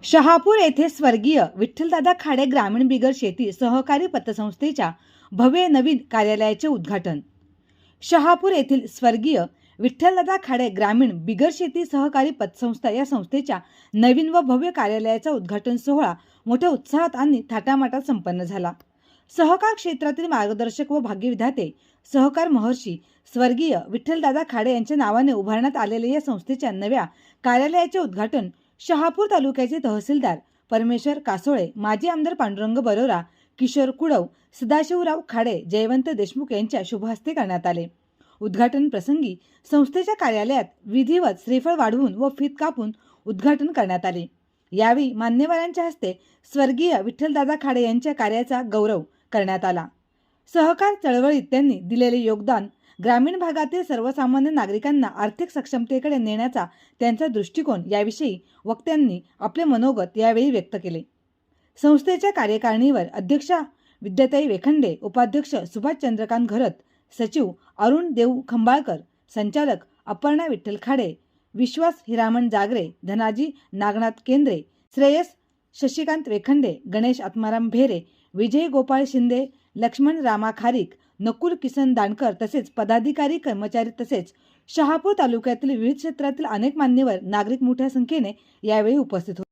शहापूर येथे स्वर्गीय विठ्ठलदादा खाडे ग्रामीण बिगर शेती सहकारी पतसंस्थेच्या भव्य नवीन कार्यालयाचे उद्घाटन। शहापूर येथील स्वर्गीय विठ्ठलदादा खाडे ग्रामीण बिगर शेती सहकारी पतसंस्था या संस्थेच्या नवीन व भव्य कार्यालयाचा उद्घाटन सोहळा मोठ्या उत्साहात आणि थाटामाटात संपन्न झाला। सहकार क्षेत्रातील मार्गदर्शक व भाग्यविधाते सहकार महर्षी स्वर्गीय विठ्ठलदादा खाडे यांच्या नावाने उभारण्यात आलेल्या या संस्थेच्या नव्या कार्यालयाचे उद्घाटन शहापूर तालुक्याचे तहसीलदार परमेश्वर कासोळे, माजी आमदार पांडुरंग बरोरा, किशोर कुडव, सदाशिवराव खाडे, जयवंत देशमुख यांच्या शुभ हस्ते करण्यात आले। उद्घाटन प्रसंगी संस्थेच्या कार्यालयात विधिवत श्रीफळ वाढवून व फीत कापून उद्घाटन करण्यात आले। यावेळी मान्यवरांच्या हस्ते स्वर्गीय विठ्ठलदादा खाडे यांच्या कार्याचा गौरव करण्यात आला। सहकार चळवळीत त्यांनी दिलेले योगदान, ग्रामीण भागातील सर्वसामान्य नागरिकांना आर्थिक सक्षमतेकडे नेण्याचा त्यांचा दृष्टिकोन याविषयी वक्त्यांनी आपले मनोगत यावेळी व्यक्त केले। संस्थेच्या कार्यकारिणीवर अध्यक्षा विद्याताई वेखंडे, उपाध्यक्ष सुभाष चंद्रकांत घरत, सचिव अरुण देव खंबाळकर, संचालक अपर्णा विठ्ठल खाडे, विश्वास हिरामण जागरे, धनाजी नागनाथ केंद्रे, श्रेयस शशिकांत वेखंडे, गणेश आत्माराम भेरे, विजय गोपाळ शिंदे, लक्ष्मण रामा खारीक, नकुल किसन दानकर तसेच पदाधिकारी, कर्मचारी तसेच शहापूर तालुक्यातील विविध क्षेत्रातील अनेक मान्यवर नागरिक मोठ्या संख्येने यावेळी उपस्थित होते।